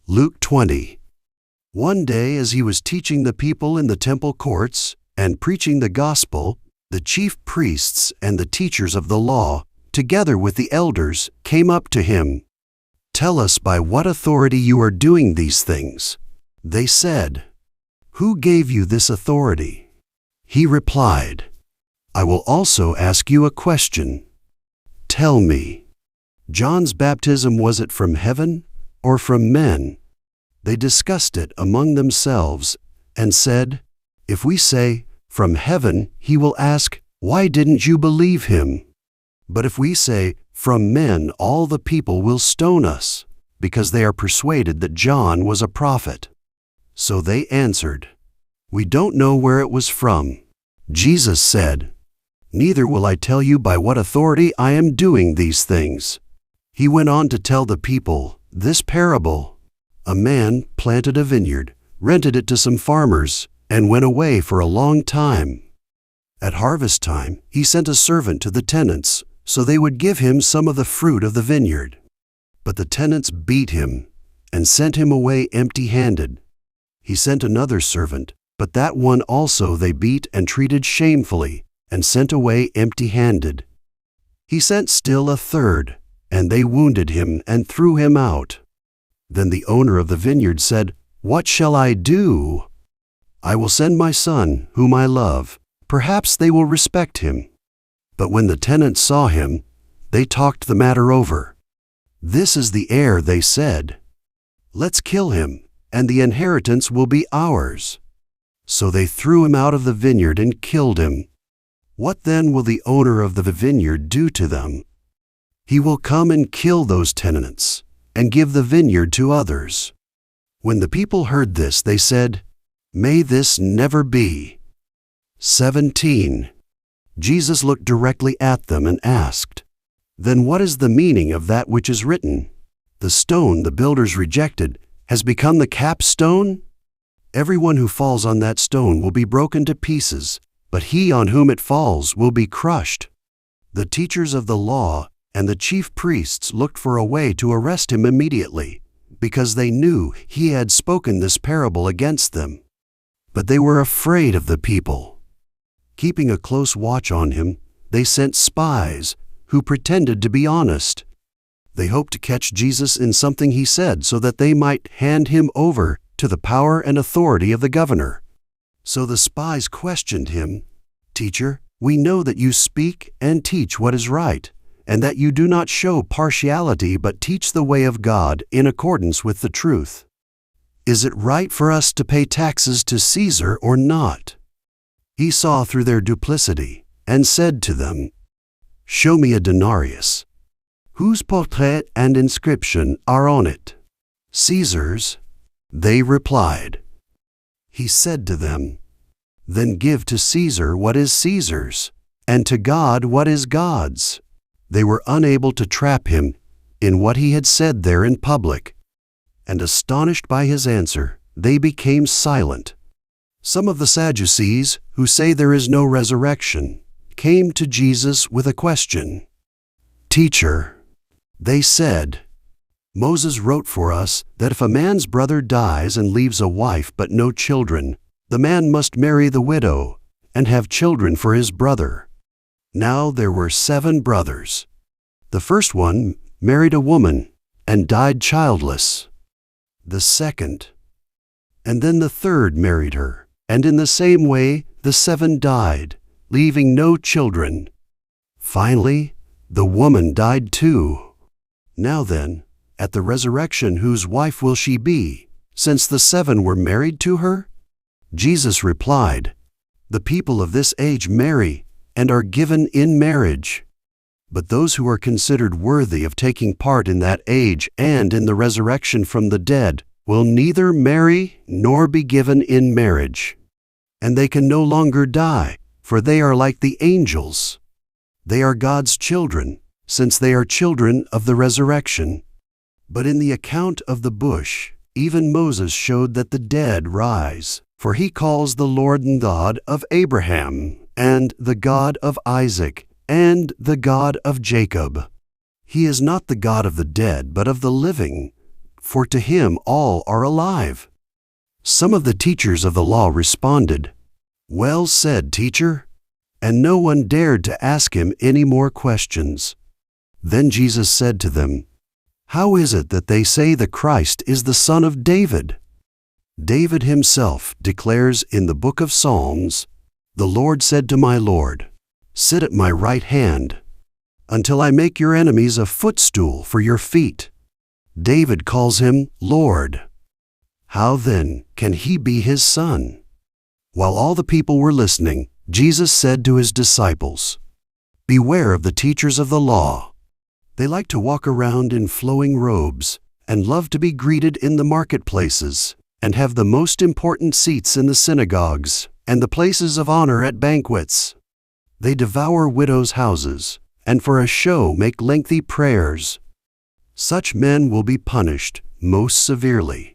Luke 20. One day as he was teaching the people in the temple courts and preaching the gospel, the chief priests and the teachers of the law, together with the elders, came up to him. "Tell us by what authority you are doing these things." They said, "Who gave you this authority?" He replied, "I will also ask you a question. Tell me, John's baptism, was it from heaven or from men?" They discussed it among themselves and said, "If we say, 'From heaven,' he will ask, 'Why didn't you believe him?' But if we say, 'From men,' all the people will stone us, because they are persuaded that John was a prophet." So they answered, "We don't know where it was from." Jesus said, "Neither will I tell you by what authority I am doing these things." He went on to tell the people this parable. A man planted a vineyard, rented it to some farmers, and went away for a long time. At harvest time, he sent a servant to the tenants, so they would give him some of the fruit of the vineyard. But the tenants beat him and sent him away empty-handed. He sent another servant, but that one also they beat and treated shamefully, and sent away empty-handed. He sent still a third, and they wounded him and threw him out. Then the owner of the vineyard said, "What shall I do? I will send my son, whom I love. Perhaps they will respect him." But when the tenants saw him, they talked the matter over. "This is the heir," they said. "Let's kill him, and the inheritance will be ours." So they threw him out of the vineyard and killed him. What then will the owner of the vineyard do to them? He will come and kill those tenants and give the vineyard to others. When the people heard this, they said, "May this never be." 17. Jesus looked directly at them and asked, "Then what is the meaning of that which is written? The stone the builders rejected has become the capstone? Everyone who falls on that stone will be broken to pieces, but he on whom it falls will be crushed." The teachers of the law and the chief priests looked for a way to arrest him immediately, because they knew he had spoken this parable against them. But they were afraid of the people. Keeping a close watch on him, they sent spies who pretended to be honest. They hoped to catch Jesus in something he said so that they might hand him over to the power and authority of the governor. So the spies questioned him, "Teacher, we know that you speak and teach what is right, and that you do not show partiality but teach the way of God in accordance with the truth. Is it right for us to pay taxes to Caesar or not?" He saw through their duplicity and said to them, "Show me a denarius. Whose portrait and inscription are on it?" "Caesar's," they replied. He said to them, "Then give to Caesar what is Caesar's, and to God what is God's." They were unable to trap him in what he had said there in public, and astonished by his answer, they became silent. Some of the Sadducees, who say there is no resurrection, came to Jesus with a question. "Teacher," they said, "Moses wrote for us that if a man's brother dies and leaves a wife but no children, the man must marry the widow and have children for his brother. Now there were 7 brothers. The first one married a woman and died childless. The second, and then the third married her, and in the same way the 7 died, leaving no children. Finally, the woman died too. Now then, at the resurrection, whose wife will she be, since the 7 were married to her?" Jesus replied, "The people of this age marry and are given in marriage. But those who are considered worthy of taking part in that age and in the resurrection from the dead will neither marry nor be given in marriage. And they can no longer die, for they are like the angels. They are God's children, since they are children of the resurrection. But in the account of the bush, even Moses showed that the dead rise, for he calls the Lord God of Abraham, and the God of Isaac, and the God of Jacob. He is not the God of the dead, but of the living, for to him all are alive." Some of the teachers of the law responded, "Well said, teacher," and no one dared to ask him any more questions. Then Jesus said to them, "How is it that they say the Christ is the son of David? David himself declares in the book of Psalms, 'The Lord said to my Lord, sit at my right hand, until I make your enemies a footstool for your feet.' David calls him Lord. How then can he be his son?" While all the people were listening, Jesus said to his disciples, "Beware of the teachers of the law. They like to walk around in flowing robes and love to be greeted in the marketplaces and have the most important seats in the synagogues and the places of honor at banquets. They devour widows' houses and for a show make lengthy prayers. Such men will be punished most severely.